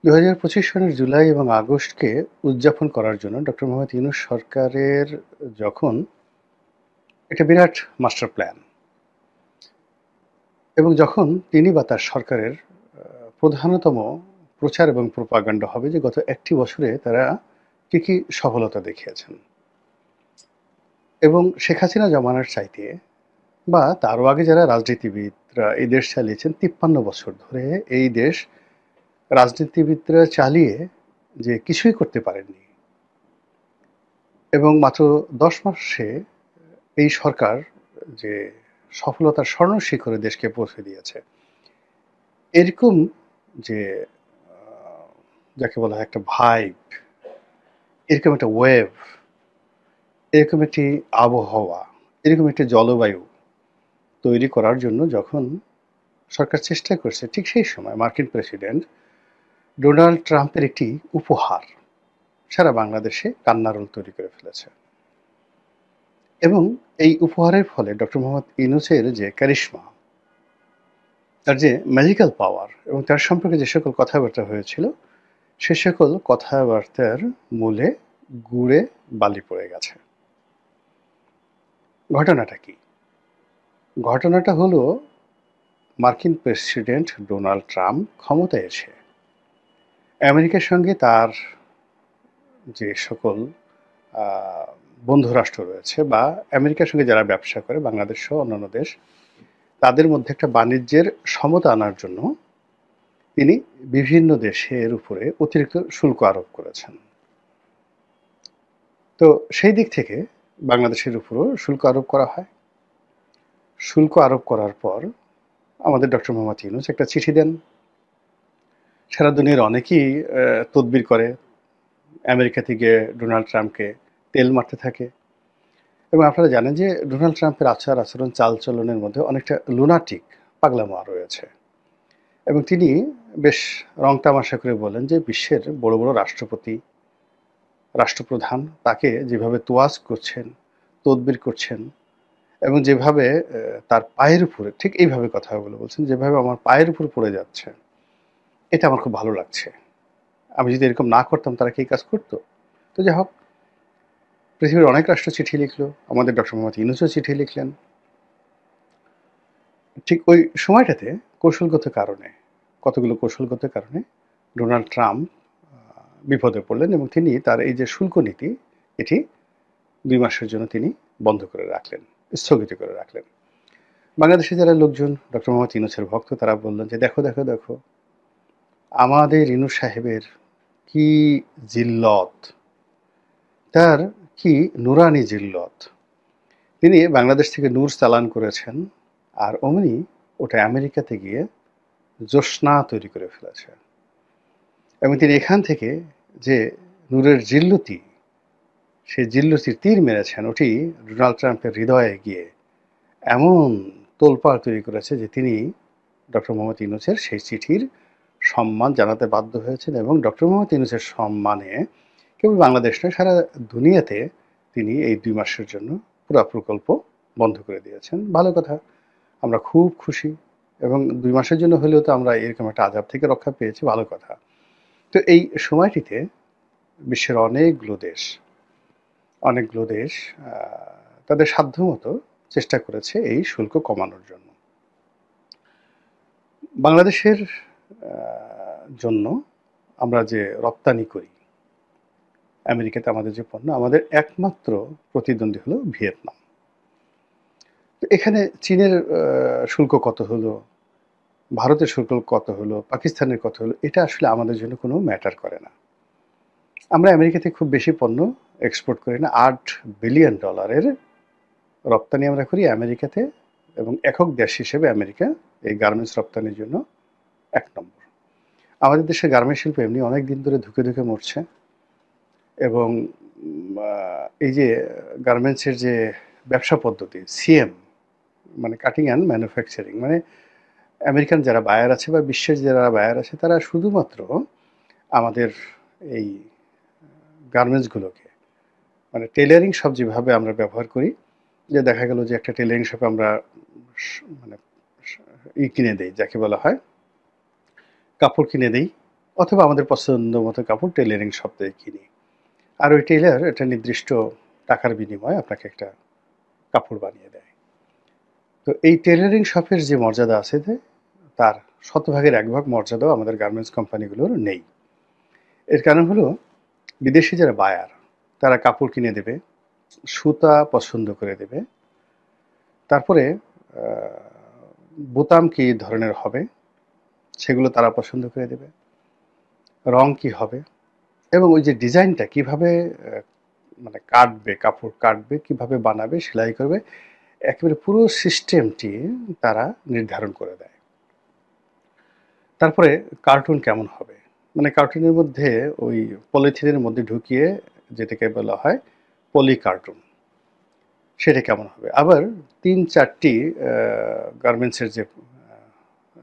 ২০২৫ সনের জুলাই এবং আগস্টকে উদযাপন করার জন্য ডক্টর মোহাম্মদ ইউনূস সরকারের যখন একটা বিরাট মাস্টার প্ল্যান এবং যখন তিনি বা তার সরকারের প্রধানতম প্রচার এবং প্রোপাগান্ডা হবে যে গত একটি বছরে তারা কি সফলতা দেখিয়েছেন এবং শেখ হাসিনা জমানার চাইতে বা তারও আগে যারা রাজনীতিবিদরা এই দেশ চালিয়েছেন ৫৩ বছর ধরে এই দেশ রাজনীতিবিদরা চালিয়ে যে কিছুই করতে পারেননি এবং মাত্র ১০ মাসে এই সরকার যে সফলতার স্বর্ণ শিখরে দেশকে পৌঁছে দিয়েছে এরকম যে যাকে বলা হয় একটা ভাইব, এরকম একটা ওয়েভ, এরকম একটি আবহাওয়া, এরকম একটি জলবায়ু তৈরি করার জন্য যখন সরকার চেষ্টা করছে ঠিক সেই সময় মার্কিন প্রেসিডেন্ট ডোনাল্ড ট্রাম্পের একটি উপহার সারা বাংলাদেশে কান্নারোল তৈরি করে ফেলেছে এবং এই উপহারের ফলে ডক্টর মোহাম্মদ ইউনূসের যে ক্যারিশমা, তার যে ম্যাজিক্যাল পাওয়ার এবং তার সম্পর্কে যে সকল কথাবার্তা হয়েছিল সে সকল কথাবার্তার মূলে গুড়ে বালি পড়ে গেছে। ঘটনাটা কি? ঘটনাটা হলো মার্কিন প্রেসিডেন্ট ডোনাল্ড ট্রাম্প ক্ষমতায় এসে আমেরিকার সঙ্গে তার যে সকল বন্ধু রাষ্ট্র রয়েছে বা আমেরিকার সঙ্গে যারা ব্যবসা করে বাংলাদেশ সহ অন্যান্য দেশ, তাদের মধ্যে একটা বাণিজ্যের সমতা আনার জন্য তিনি বিভিন্ন দেশের উপরে অতিরিক্ত শুল্ক আরোপ করেছেন। তো সেই দিক থেকে বাংলাদেশের উপরও শুল্ক আরোপ করা হয়। শুল্ক আরোপ করার পর আমাদের ডক্টর মোহাম্মদ ইউনূস একটা চিঠি দেন। সারা দুনিয়ার অনেকেই তদবির করে আমেরিকা থেকে ডোনাল্ড ট্রাম্পকে তেল মারতে থাকে এবং আপনারা জানেন যে ডোনাল্ড ট্রাম্পের আচার আচরণ চালচলনের মধ্যে অনেকটা লুনাটিক পাগলামো রয়েছে এবং তিনি বেশ রং তামাশা করে বলেন যে বিশ্বের বড় বড় রাষ্ট্রপতি, রাষ্ট্রপ্রধান তাকে যেভাবে তোয়াজ করছেন, তদবির করছেন এবং যেভাবে তার পায়ের উপরে ঠিক এইভাবে কথাগুলো বলছেন, যেভাবে আমার পায়ের উপর পড়ে যাচ্ছে, এটা আমার খুব ভালো লাগছে। আমি যদি এরকম না করতাম তারা কি এই কাজ করতো? তো যাই হোক, পৃথিবীর অনেক রাষ্ট্র চিঠি লিখলো, আমাদের ডক্টর মোহাম্মদ ইউনূসও চিঠি লিখলেন। ঠিক ওই সময়টাতে কতগুলো কৌশলগত কারণে ডোনাল্ড ট্রাম্প বিপদে পড়লেন এবং তিনি তার এই যে শুল্ক নীতি এটি ২ মাসের জন্য তিনি বন্ধ করে রাখলেন, স্থগিত করে রাখলেন। বাংলাদেশে যারা লোকজন ডক্টর মোহাম্মদ ইউনূসের ভক্ত তারা বললেন যে দেখো দেখো দেখো আমাদের ইউনূস সাহেবের কি জিল্লত, তার কি নুরানি জিল্লত, তিনি বাংলাদেশ থেকে নূর চালান করেছেন আর অমনি ওটা আমেরিকাতে গিয়ে জ্যোৎস্না তৈরি করে ফেলেছে এবং তিনি এখান থেকে যে নূরের জিল্লতি, সেই জিল্লতির তীর মেরেছেন ওটি ডোনাল্ড ট্রাম্পের হৃদয়ে গিয়ে এমন তোলপাড় তৈরি করেছে যে তিনি ডক্টর মোহাম্মদ ইউনূসের সেই চিঠির সম্মান জানাতে বাধ্য হয়েছেন এবং ডক্টর মোহাম্মদ ইউনূসের সম্মানে কেবল বাংলাদেশ নয় সারা দুনিয়াতে তিনি এই ২ মাসের জন্য পুরো প্রকল্প বন্ধ করে দিয়েছেন। ভালো কথা, আমরা খুব খুশি এবং ২ মাসের জন্য হলেও তো আমরা এরকম একটা আযাব থেকে রক্ষা পেয়েছি, ভালো কথা। তো এই সময়টিতে বিশ্বের অনেকগুলো দেশ তাদের সাধ্যমতো চেষ্টা করেছে এই শুল্ক কমানোর জন্য। বাংলাদেশের জন্য আমরা যে রপ্তানি করি আমেরিকাতে আমাদের যে পণ্য, আমাদের একমাত্র প্রতিদ্বন্দ্বী হলো ভিয়েতনাম। তো এখানে চীনের শুল্ক কত হলো, ভারতের শুল্ক কত হলো, পাকিস্তানের কত হলো, এটা আসলে আমাদের জন্য কোনো ম্যাটার করে না। আমরা আমেরিকাতে খুব বেশি পণ্য এক্সপোর্ট করি না। $8 বিলিয়ন রপ্তানি আমরা করি আমেরিকাতে এবং একক দেশ হিসেবে আমেরিকা এই গার্মেন্টস রপ্তানির জন্য ১ নম্বর। আমাদের দেশের গার্মেন্টস শিল্প এমনি অনেক দিন ধরে ধুঁকে ধুঁকে মরছে এবং এই যে গার্মেন্টসের যে ব্যবসা পদ্ধতি সিএম মানে কাটিং অ্যান্ড ম্যানুফ্যাকচারিং, মানে আমেরিকান যারা বায়ার আছে বা বিশ্বের যারা বায়ার আছে তারা শুধুমাত্র আমাদের এই গার্মেন্টসগুলোকে মানে টেলারিং শপ যেভাবে আমরা ব্যবহার করি, যে দেখা গেল যে একটা টেলারিং শপে আমরা মানে কিনে দেই, যাকে বলা হয় কাপড় কিনে দেই অথবা আমাদের পছন্দ মতো কাপড় টেলারিং শপ থেকে কিনি। আর ওই টেলার একটা নির্দিষ্ট টাকার বিনিময়ে আপনাকে একটা কাপড় বানিয়ে দেয়। তো এই টেলারিং শপের যে মর্যাদা আছে তার শতভাগের 1 ভাগ মর্যাদাও আমাদের গার্মেন্টস কোম্পানিগুলোর নেই। এর কারণ হলো বিদেশি যারা বায়ার তারা কাপড় কিনে দেবে, সুতা পছন্দ করে দেবে, তারপরে বোতাম কী ধরনের হবে সেগুলো তারা পছন্দ করে দেবে, রং কী হবে এবং ওই যে ডিজাইনটা কীভাবে মানে কাটবে, কাপড় কাটবে, কীভাবে বানাবে, সেলাই করবে, একেবারে পুরো সিস্টেমটি তারা নির্ধারণ করে দেয়। তারপরে কার্টুন কেমন হবে, মানে কার্টুনের মধ্যে ওই পলিথিনের মধ্যে ঢুকিয়ে যেটাকে বলা হয় পলি কার্টুন, সেটা কেমন হবে। আবার 3-4টি গার্মেন্টসের যে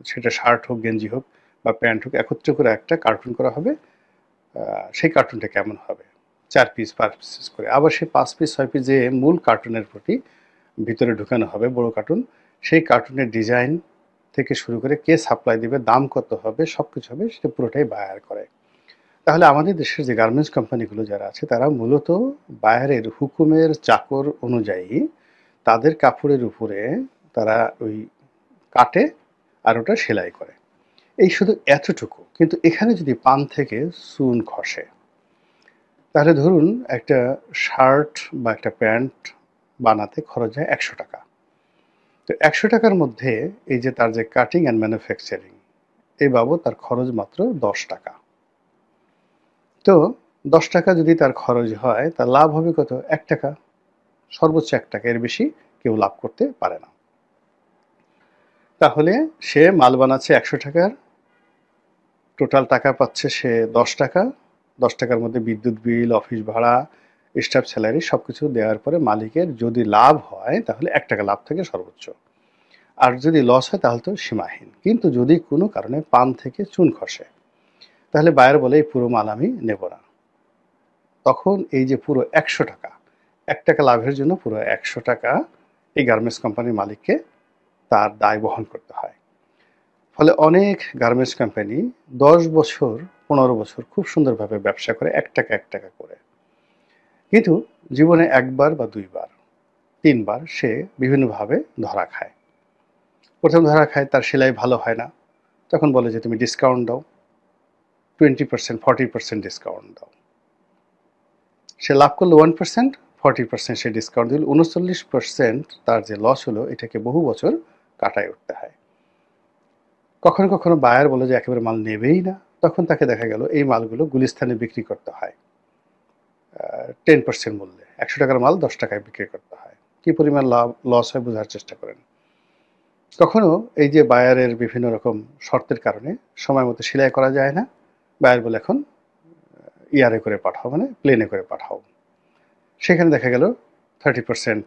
সেটা শার্ট হোক, গেঞ্জি হোক বা প্যান্ট হোক, একত্রে করে একটা কার্টুন করা হবে। সেই কার্টুনটা কেমন হবে, 4 পিস 5 পিস করে। আবার সেই 5 পিস 6 পিস যে মূল কার্টুনের প্রতি ভিতরে ঢুকানো হবে বড় কার্টুন, সেই কার্টুনের ডিজাইন থেকে শুরু করে কে সাপ্লাই দিবে, দাম কত হবে, সব কিছু হবে, সেটা পুরোটাই বায়ার করে। তাহলে আমাদের দেশের যে গার্মেন্টস কোম্পানিগুলো যারা আছে তারা মূলত বায়ারের হুকুমের চাকর অনুযায়ী তাদের কাপড়ের উপরে তারা ওই কাটে আর ওটা সেলাই করে। এই শুধু এতটুকু। কিন্তু এখানে যদি পান থেকে চুন খসে, তাহলে ধরুন একটা শার্ট বা একটা প্যান্ট বানাতে খরচ হয় 100 টাকা। তো 100 টাকার মধ্যে এই যে তার যে কাটিং অ্যান্ড ম্যানুফ্যাকচারিং এই বাবদ তার খরচ মাত্র 10 টাকা। তো 10 টাকা যদি তার খরচ হয়, তার লাভ হবে কত? 1 টাকা, সর্বোচ্চ 1 টাকা, এর বেশি কেউ লাভ করতে পারে না। তাহলে সে মাল বানাচ্ছে 100 টাকার, টোটাল টাকা পাচ্ছে সে 10 টাকা। 10 টাকার মধ্যে বিদ্যুৎ বিল, অফিস ভাড়া, স্টাফ স্যালারি সব কিছু দেওয়ার পরে মালিকের যদি লাভ হয় তাহলে 1 টাকা লাভ থাকে সর্বোচ্চ। আর যদি লস হয় তাহলে তো সীমাহীন। কিন্তু যদি কোনো কারণে পান থেকে চুন খসে, তাহলে বায়ার বলে এই পুরো মাল আমি নেব না। তখন এই যে পুরো 100 টাকা, 1 টাকা লাভের জন্য পুরো 100 টাকা এই গার্মেন্টস কোম্পানির মালিককে তার দায় বহন করতে হয়। ফলে অনেক গার্মেন্টস কোম্পানি 10 বছর 15 বছর খুব সুন্দরভাবে ব্যবসা করে 1 টাকা 1 টাকা করে। কিন্তু জীবনে 1 বার বা 2 বার 3 বার সে বিভিন্নভাবে ধরা খায়। প্রথম ধরা খায় তার সেলাই ভালো হয় না, তখন বলে যে তুমি ডিসকাউন্ট দাও, 20% 40% ডিসকাউন্ট দাও। সে লাভ করলো 1%, 40% সে ডিসকাউন্ট দিল, 39% তার যে লস হলো এটাকে বহু বছর কাটায় উঠতে হয়। কখনো কখনো বায়ার বলে যে একেবারে মাল নেবেই না, তখন তাকে দেখা গেল এই মালগুলো গুলিস্তানে বিক্রি করতে হয় 10% মূল্যে। 100 টাকার মাল 10 টাকায় বিক্রি করতে হয়। কি পরিমাণ লাভ লস হয় বোঝার চেষ্টা করেন। কখনো এই যে বায়ারের বিভিন্ন রকম শর্তের কারণে সময় মতো সেলাই করা যায় না, বায়ার বলে এখন ইয়ারে করে পাঠাও, মানে প্লেনে করে পাঠাও। সেখানে দেখা গেল 30%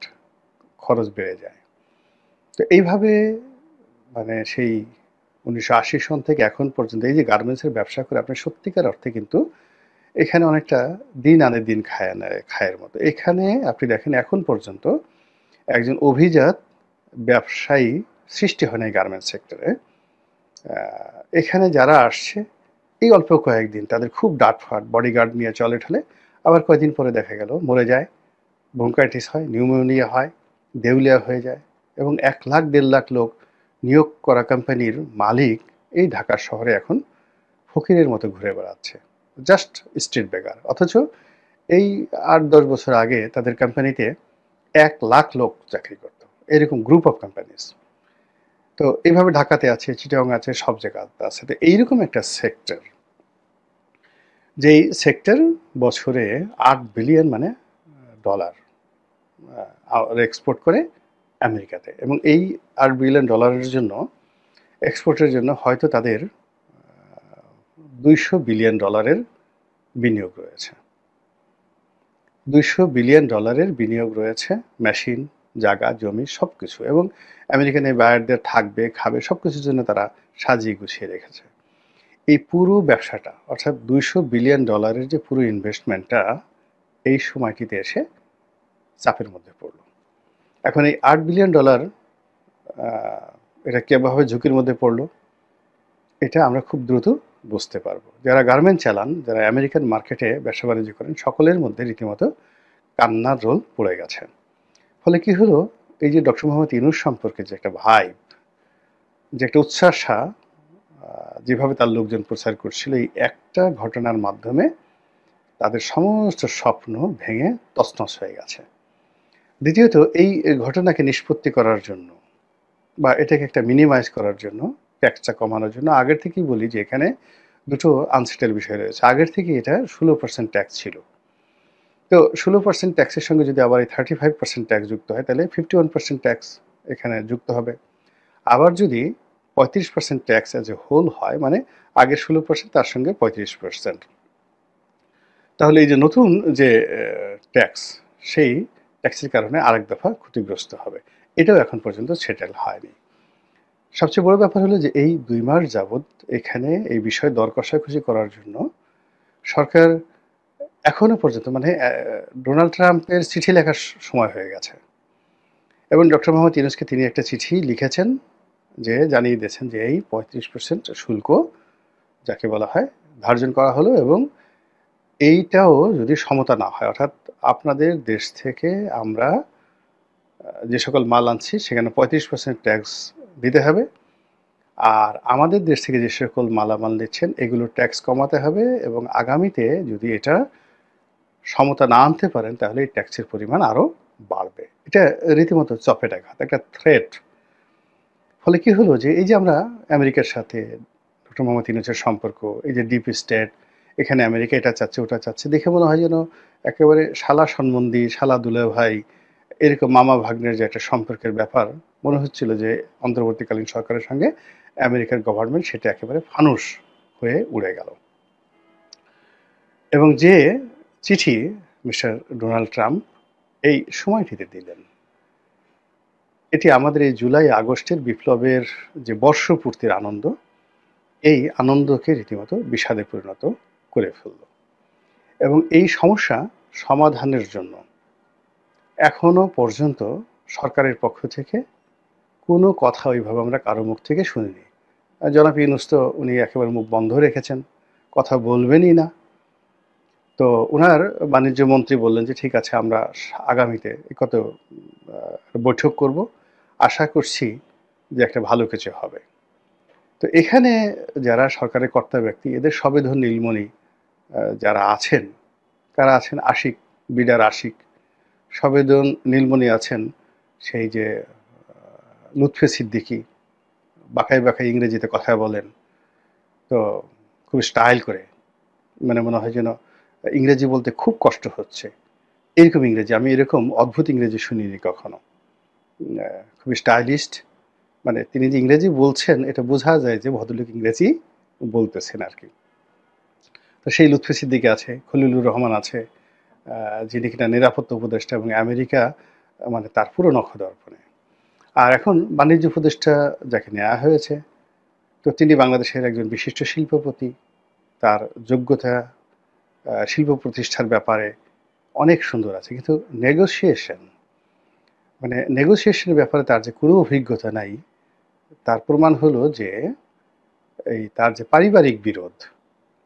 খরচ বেড়ে যায়। তো এইভাবে মানে সেই 1980 সন থেকে এখন পর্যন্ত এই যে গার্মেন্টসের ব্যবসা করে আপনি সত্যিকার অর্থে কিন্তু এখানে অনেকটা দিন আনে দিন খায়ের মতো। এখানে আপনি দেখেন এখন পর্যন্ত একজন অভিজাত ব্যবসায়ী সৃষ্টি হয় নাই গার্মেন্টস সেক্টরে। এখানে যারা আসছে এই অল্প কয়েকদিন তাদের খুব ডাটফাট বডিগার্ড নিয়ে চলে ঠলে, আবার কয়েকদিন পরে দেখা গেল মরে যায়, ব্রঙ্কাইটিস হয়, নিউমোনিয়া হয়, দেউলিয়া হয়ে যায় এবং 1 লাখ 1.5 লাখ লোক নিয়োগ করা কোম্পানির মালিক এই ঢাকা শহরে এখন ফকিরের মতো ঘুরে বেড়াচ্ছে, জাস্ট স্ট্রিট বেগার। অথচ এই 8-10 বছর আগে তাদের কোম্পানিতে 1 লাখ লোক চাকরি করত, এরকম গ্রুপ অফ কোম্পানিজ। তো এইভাবে ঢাকাতে আছে, চিটাগং আছে, সব জায়গাতে আছে। তো এইরকম একটা সেক্টর, যেই সেক্টর বছরে 8 বিলিয়ন মানে ডলার এক্সপোর্ট করে আমেরিকাতে, এবং এই 8 বিলিয়ন ডলারের জন্য এক্সপোর্টের জন্য হয়তো তাদের 200 বিলিয়ন ডলারের বিনিয়োগ রয়েছে। 200 বিলিয়ন ডলারের বিনিয়োগ রয়েছে, মেশিন, জায়গা, জমি সব কিছু, এবং আমেরিকান এই বায়ারদের থাকবে, খাবে, সব কিছুর জন্য তারা সাজিয়ে গুছিয়ে রেখেছে। এই পুরো ব্যবসাটা অর্থাৎ 200 বিলিয়ন ডলারের যে পুরো ইনভেস্টমেন্টটা এই সময়টিতে এসে চাপের মধ্যে পড়ল। এখন এই 8 বিলিয়ন ডলার এটা কিভাবে ঝুঁকির মধ্যে পড়লো, এটা আমরা খুব দ্রুত বুঝতে পারবো। যারা গার্মেন্ট চালান, যারা আমেরিকান মার্কেটে ব্যবসা বাণিজ্য করেন, সকলের মধ্যে রীতিমতো কান্নার রোল পড়ে গেছে। ফলে কি হলো, এই যে ডক্টর মোহাম্মদ ইউনূস সম্পর্কে যে একটা ভাইব, যে একটা উচ্ছ্বাসা যেভাবে তার লোকজন প্রচার করছিল, এই একটা ঘটনার মাধ্যমে তাদের সমস্ত স্বপ্ন ভেঙে তছনছ হয়ে গেছে। দ্বিতীয়ত, এই ঘটনাকে নিষ্পত্তি করার জন্য বা এটাকে একটা মিনিমাইজ করার জন্য, ট্যাক্সটা কমানোর জন্য, আগের থেকেই বলি যে এখানে দুটো আনসেটেল বিষয় রয়েছে। আগের থেকে এটা 16% ট্যাক্স ছিল। তো 16% ট্যাক্সের সঙ্গে যদি আবার এই 35% ট্যাক্স যুক্ত হয়, তাহলে 51% ট্যাক্স এখানে যুক্ত হবে। আবার যদি 35% ট্যাক্স অ্যাজ এ হোল হয়, মানে আগের 16% তার সঙ্গে 35%, তাহলে এই যে নতুন যে ট্যাক্স, সেই ট্যাক্সের কারণে আরেক দফা ক্ষতিগ্রস্ত হবে। এটাও এখন পর্যন্ত সেটেল হয়নি। সবচেয়ে বড় ব্যাপার হলো যে এই 2 মাস যাবৎ এখানে এই বিষয়ে দর কষাকষি করার জন্য সরকার এখনো পর্যন্ত, মানে ডোনাল্ড ট্রাম্পের চিঠি লেখার সময় হয়ে গেছে এবং ডক্টর মোহাম্মদ ইউনূসকে তিনি একটা চিঠি লিখেছেন, যে জানিয়ে দিয়েছেন যে এই 35% শুল্ক যাকে বলা হয় ধার্য করা হলো, এবং এইটাও যদি সমতা না হয়, অর্থাৎ আপনাদের দেশ থেকে আমরা যে সকল মাল আনছি সেখানে 35% ট্যাক্স দিতে হবে, আর আমাদের দেশ থেকে যে সকল মালামাল নিচ্ছেন এগুলোর ট্যাক্স কমাতে হবে, এবং আগামীতে যদি এটা সমতা না আনতে পারেন তাহলে এই ট্যাক্সের পরিমাণ আরও বাড়বে। এটা রীতিমতো চপেটাঘাত, একটা থ্রেট। ফলে কি হলো যে এই যে আমরা আমেরিকার সাথে ডক্টর মোহাম্মদ ইউনূসের সম্পর্ক, এই যে ডিপ স্টেট, এখানে আমেরিকা এটা চাচ্ছে ওটা চাচ্ছে, দেখে মনে হয় যেন একেবারে শালা সম্বন্ধী, শালা দুলাভাই, এরকম মামা ভাগ্নের যে একটা সম্পর্কের ব্যাপার মনে হচ্ছিল, যে অন্তর্বর্তীকালীন সরকারের সঙ্গে আমেরিকার গভর্নমেন্ট সেটা একেবারে ফানুস হয়ে উড়ে গেল। এবং যে চিঠি মিস্টার ডোনাল্ড ট্রাম্প এই সময়টিতে দিলেন, এটি আমাদের এই জুলাই আগস্টের বিপ্লবের যে বর্ষপূর্তির আনন্দ, এই আনন্দকে রীতিমতো বিষাদে পরিণত করে ফেলল। এবং এই সমস্যা সমাধানের জন্য এখনো পর্যন্ত সরকারের পক্ষ থেকে কোনো কথা ওইভাবে আমরা কারো মুখ থেকে শুনিনি। জনাব ইউনূস তো উনি একেবারে মুখ বন্ধ রেখেছেন, কথা বলবেনই না। তো ওনার বাণিজ্য মন্ত্রী বললেন যে ঠিক আছে, আমরা আগামীতে কত বৈঠক করব, আশা করছি যে একটা ভালো কিছু হবে। তো এখানে যারা সরকারের কর্তা ব্যক্তি, এদের সবেধন নীলমণি যারা আছেন, কারা আছেন? আশিক, বিডার আশিক। সবেদন নীলমণি আছেন সেই যে লুৎফে সিদ্দিকী, বাঁকায় বাঁকায় ইংরেজিতে কথা বলেন, তো খুব স্টাইল করে, মানে মনে হয় যেন ইংরেজি বলতে খুব কষ্ট হচ্ছে, এরকম ইংরেজি। আমি এরকম অদ্ভুত ইংরেজি শুনিনি কখনো। খুবই স্টাইলিস্ট, মানে তিনি যে ইংরেজি বলছেন এটা বোঝা যায় যে ভদ্রলোক ইংরেজি বলতেছেন আর কি। তো সেই লুৎফে সিদ্দিকী আছে, খলিলুর রহমান আছে, যিনি কিনা নিরাপত্তা উপদেষ্টা এবং আমেরিকা মানে তার পুরো নখদর্পণে। আর এখন বাণিজ্য উপদেষ্টা যাকে নেওয়া হয়েছে, তো তিনি বাংলাদেশের একজন বিশিষ্ট শিল্পপতি। তার যোগ্যতা শিল্প প্রতিষ্ঠার ব্যাপারে অনেক সুন্দর আছে, কিন্তু নেগোসিয়েশন, মানে নেগোসিয়েশনের ব্যাপারে তার যে কোনো অভিজ্ঞতা নাই, তার প্রমাণ হলো যে এই তার যে পারিবারিক বিরোধ,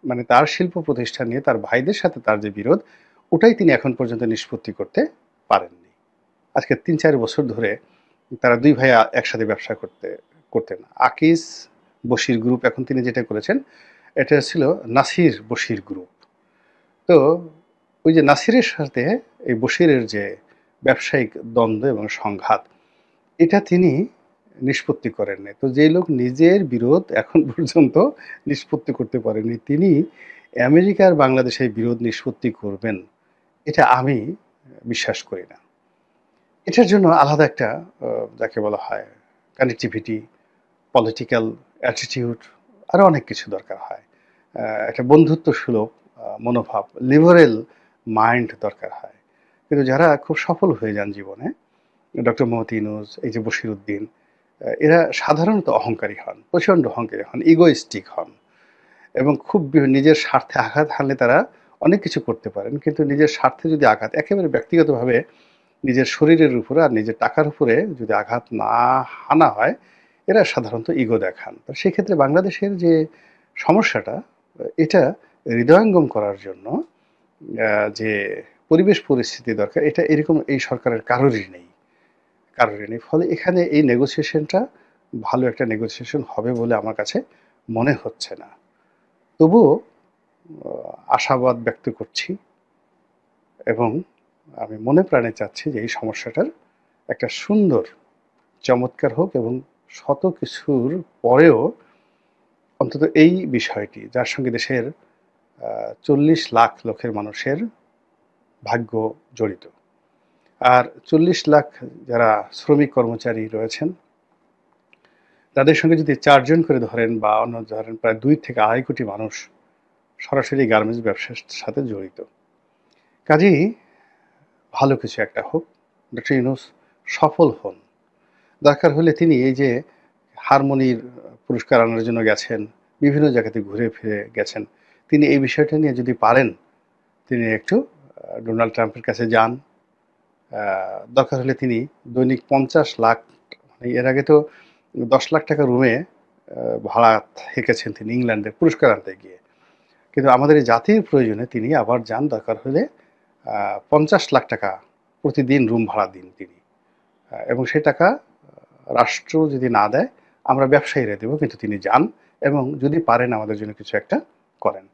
মানে তার শিল্প প্রতিষ্ঠান নিয়ে তার ভাইদের সাথে তার যে বিরোধ, ওটাই তিনি এখন পর্যন্ত নিষ্পত্তি করতে পারেননি। আজকে ৩-৪ বছর ধরে তারা দুই ভাই একসাথে ব্যবসা করতেন। আকিজ বশির গ্রুপ, এখন তিনি যেটা করেছেন এটা ছিল নাসির বশির গ্রুপ। তো ওই যে নাসিরের সাথে এই বশিরের যে ব্যবসায়িক দ্বন্দ্ব এবং সংঘাত, এটা তিনি নিষ্পত্তি করেননি। তো যে লোক নিজের বিরোধ এখন পর্যন্ত নিষ্পত্তি করতে পারেনি, তিনি আমেরিকার বাংলাদেশের বিরোধ নিষ্পত্তি করবেন, এটা আমি বিশ্বাস করি না। এটার জন্য আলাদা একটা যাকে বলা হয় কানেক্টিভিটি, পলিটিক্যাল অ্যাটিটিউড, আরও অনেক কিছু দরকার হয়। একটা বন্ধুত্ব সুলভ মনোভাব, লিবারেল মাইন্ড দরকার হয়। কিন্তু যারা খুব সফল হয়ে যান জীবনে, ডক্টর মোহাম্মদ ইউনূস, এই যে বশির উদ্দিন, এরা সাধারণত অহংকারী হন, প্রচণ্ড অহংকারী হন, ইগোইস্টিক হন, এবং খুব নিজের স্বার্থে আঘাত হানলে তারা অনেক কিছু করতে পারেন, কিন্তু নিজের স্বার্থে যদি আঘাত একেবারে ব্যক্তিগতভাবে নিজের শরীরের উপরে আর নিজের টাকার উপরে যদি আঘাত না হানা হয়, এরা সাধারণত ইগো দেখান। তো সেক্ষেত্রে বাংলাদেশের যে সমস্যাটা এটা হৃদয়ঙ্গম করার জন্য যে পরিবেশ পরিস্থিতি দরকার, এটা এরকম এই সরকারের কারোরই নেই, কারোরই নেই। ফলে এখানে এই নেগোসিয়েশনটা ভালো একটা নেগোসিয়েশন হবে বলে আমার কাছে মনে হচ্ছে না। তবুও আশাবাদ ব্যক্ত করছি এবং আমি মনে প্রাণে চাচ্ছি যে এই সমস্যাটার একটা সুন্দর চমৎকার হোক এবং শত কিছুর পরেও অন্তত এই বিষয়টি যার সঙ্গে দেশের ৪০ লাখ লোকের মানুষের ভাগ্য জড়িত। আর ৪০ লাখ যারা শ্রমিক কর্মচারী রয়েছেন তাদের সঙ্গে যদি ৪ জন করে ধরেন বা অন্য ধরেন প্রায় ২ থেকে ২.৫ কোটি মানুষ সরাসরি গার্মেন্টস ব্যবসার সাথে জড়িত। কাজেই ভালো কিছু একটা হোক, ডক্টর ইউনূস সফল হন। দরকার হলে তিনি এই যে হারমোনির পুরস্কার আনার জন্য গেছেন, বিভিন্ন জায়গাতে ঘুরে ফিরে গেছেন। তিনি এই বিষয়টা নিয়ে যদি পারেন, তিনি একটু ডোনাল্ড ট্রাম্পের কাছে যান। দরকার হলে তিনি দৈনিক ৫০ লাখ, মানে এর আগে তো ১০ লাখ টাকা রুমে ভাড়া থেকেছেন তিনি ইংল্যান্ডে পুরস্কার আনতে গিয়ে। কিন্তু আমাদের এই জাতির প্রয়োজনে তিনি আবার যান, দরকার হলে ৫০ লাখ টাকা প্রতিদিন রুম ভাড়া দিন তিনি। এবং সে টাকা রাষ্ট্র যদি না দেয় আমরা ব্যবসায়ীরা দেব, কিন্তু তিনি যান এবং যদি পারেন আমাদের জন্য কিছু একটা করেন।